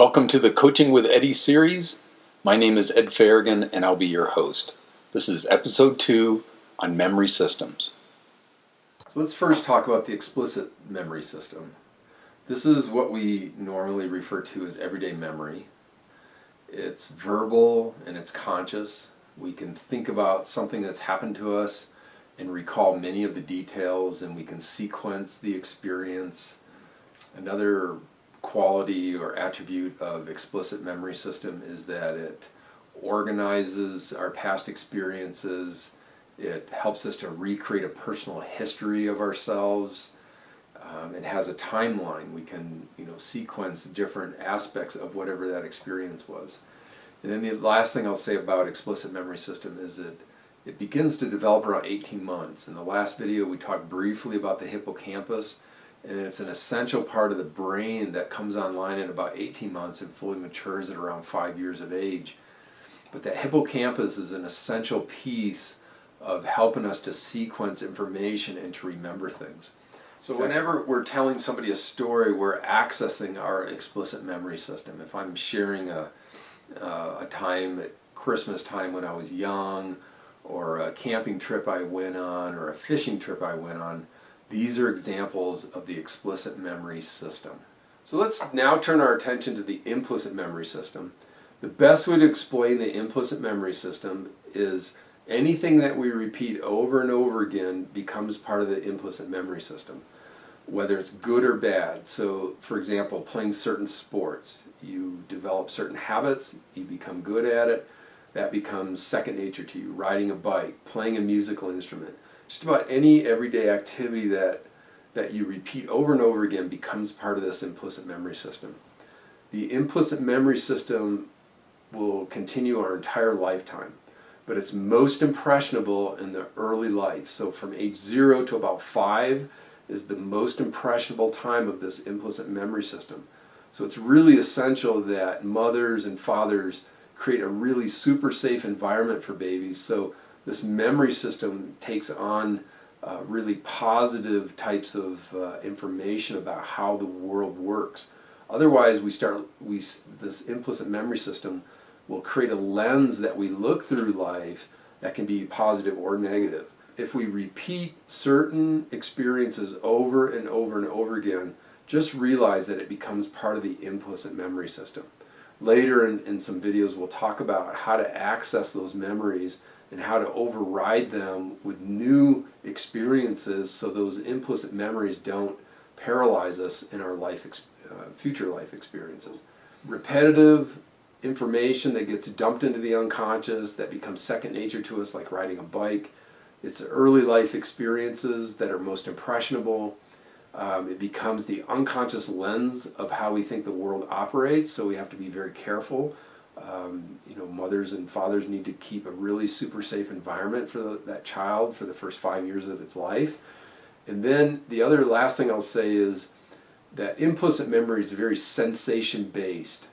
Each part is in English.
Welcome to the Coaching with Eddie series. My name is Ed Farragon and I'll be your host. This is episode 2 on memory systems. So let's first talk about the explicit memory system. This is what we normally refer to as everyday memory. It's verbal and it's conscious. We can think about something that's happened to us and recall many of the details, and we can sequence the experience. Another quality or attribute of explicit memory system is that it organizes our past experiences. It helps us to recreate a personal history of ourselves. It has a timeline. We can, sequence different aspects of whatever that experience was. And then the last thing I'll say about explicit memory system is that it begins to develop around 18 months. In the last video we talked briefly about the hippocampus, and it's an essential part of the brain that comes online in about 18 months and fully matures at around 5 years of age. But that hippocampus is an essential piece of helping us to sequence information and to remember things. So whenever we're telling somebody a story, we're accessing our explicit memory system. If I'm sharing a time at Christmas time when I was young, or a camping trip I went on, or a fishing trip I went on, these are examples of the explicit memory system. So let's now turn our attention to the implicit memory system. The best way to explain the implicit memory system is anything that we repeat over and over again becomes part of the implicit memory system, whether it's good or bad. So, for example, playing certain sports. You develop certain habits, you become good at it, that becomes second nature to you. Riding a bike, playing a musical instrument. Just about any everyday activity that you repeat over and over again becomes part of this implicit memory system. The implicit memory system will continue our entire lifetime, but it's most impressionable in the early life. So from age 0 to about 5 is the most impressionable time of this implicit memory system. So it's really essential that mothers and fathers create a really super safe environment for babies, so this memory system takes on really positive types of information about how the world works. Otherwise, this implicit memory system will create a lens that we look through life that can be positive or negative. If we repeat certain experiences over and over and over again, just realize that it becomes part of the implicit memory system. Later in some videos we'll talk about how to access those memories and how to override them with new experiences so those implicit memories don't paralyze us in our future life experiences. Repetitive information that gets dumped into the unconscious that becomes second nature to us, like riding a bike. It's early life experiences that are most impressionable. It becomes the unconscious lens of how we think the world operates, so we have to be very careful. Mothers and fathers need to keep a really super safe environment for that child for the first 5 years of its life. And then the last thing I'll say is that implicit memory is very sensation-based.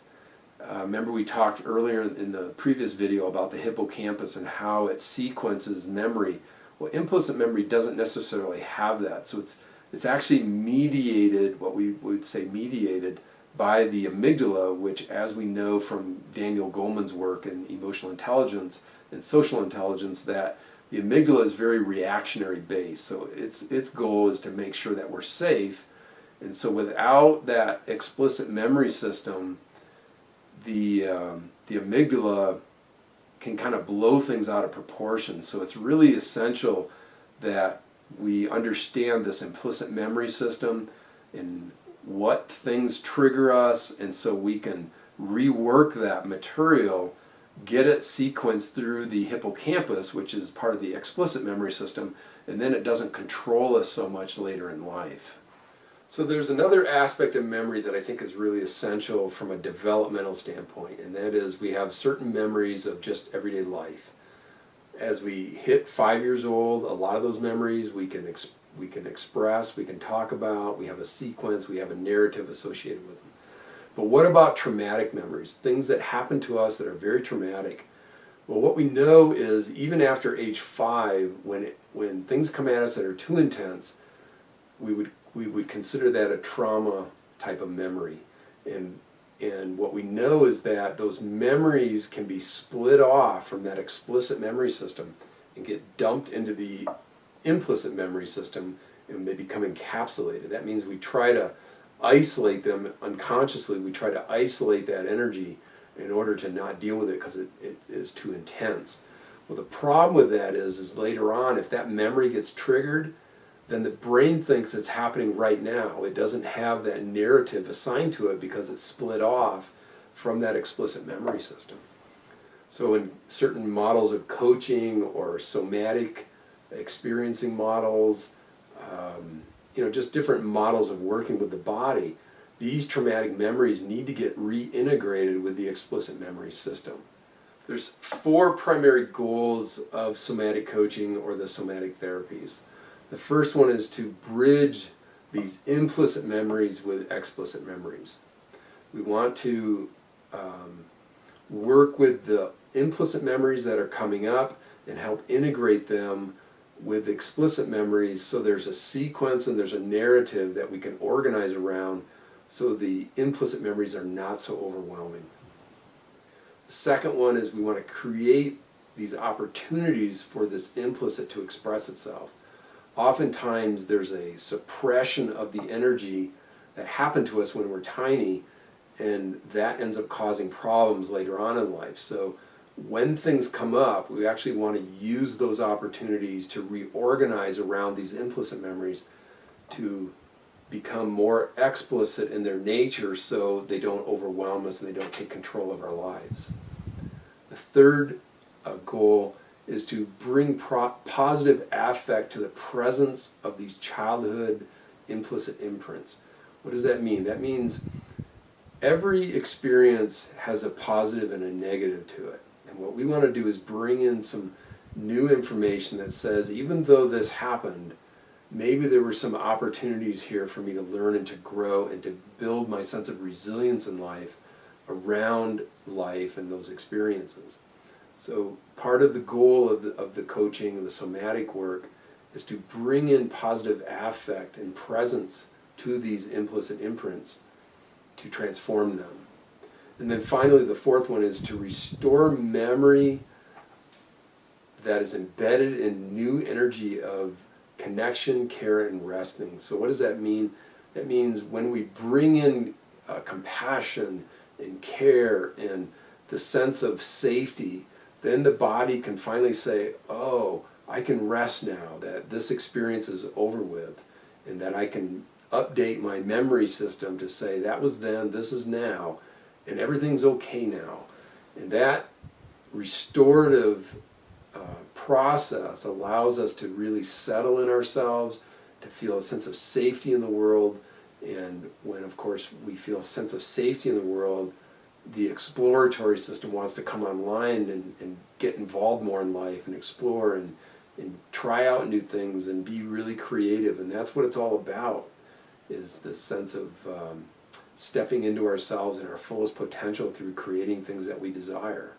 Remember we talked earlier in the previous video about the hippocampus and how it sequences memory. Well, implicit memory doesn't necessarily have that, so it's actually mediated, what we would say mediated, by the amygdala, which, as we know from Daniel Goleman's work in emotional intelligence and social intelligence, that the amygdala is very reactionary based. So its goal is to make sure that we're safe. And so without that explicit memory system, the amygdala can kind of blow things out of proportion. So it's really essential that we understand this implicit memory system and what things trigger us, and so we can rework that material, get it sequenced through the hippocampus, which is part of the explicit memory system, and then it doesn't control us so much later in life. So there's another aspect of memory that I think is really essential from a developmental standpoint, and that is we have certain memories of just everyday life. As we hit 5 years old, a lot of those memories we can express, we can talk about, we have a sequence, we have a narrative associated with them. But what about traumatic memories? Things that happen to us that are very traumatic. Well, what we know is even after age 5, when things come at us that are too intense, we would consider that a trauma type of memory. And And what we know is that those memories can be split off from that explicit memory system and get dumped into the implicit memory system, and they become encapsulated. That means we try to isolate them unconsciously. We try to isolate that energy in order to not deal with it because it is too intense. Well, the problem with that is later on, if that memory gets triggered, then the brain thinks it's happening right now. It doesn't have that narrative assigned to it because it's split off from that explicit memory system. So in certain models of coaching or somatic-experiencing models, just different models of working with the body, these traumatic memories need to get reintegrated with the explicit memory system. There's 4 primary goals of somatic coaching or the somatic therapies. The first one is to bridge these implicit memories with explicit memories. We want to work with the implicit memories that are coming up and help integrate them with explicit memories so there's a sequence and there's a narrative that we can organize around so the implicit memories are not so overwhelming. The second one is we want to create these opportunities for this implicit to express itself. Oftentimes there's a suppression of the energy that happened to us when we're tiny, and that ends up causing problems later on in life. So when things come up, we actually want to use those opportunities to reorganize around these implicit memories to become more explicit in their nature so they don't overwhelm us and they don't take control of our lives. The third goal is to bring positive affect to the presence of these childhood implicit imprints. What does that mean? That means every experience has a positive and a negative to it. And what we want to do is bring in some new information that says, even though this happened, maybe there were some opportunities here for me to learn and to grow and to build my sense of resilience in life around life and those experiences. So part of the goal of the coaching and the somatic work is to bring in positive affect and presence to these implicit imprints to transform them. And then finally, the fourth one is to restore memory that is embedded in new energy of connection, care, and resting. So what does that mean? That means when we bring in compassion and care and the sense of safety, then the body can finally say, oh, I can rest now, that this experience is over with, and that I can update my memory system to say, that was then, this is now, and everything's okay now. And that restorative process allows us to really settle in ourselves, to feel a sense of safety in the world, and when, of course, we feel a sense of safety in the world, the exploratory system wants to come online and get involved more in life and explore and try out new things and be really creative. And that's what it's all about, is this sense of stepping into ourselves and our fullest potential through creating things that we desire.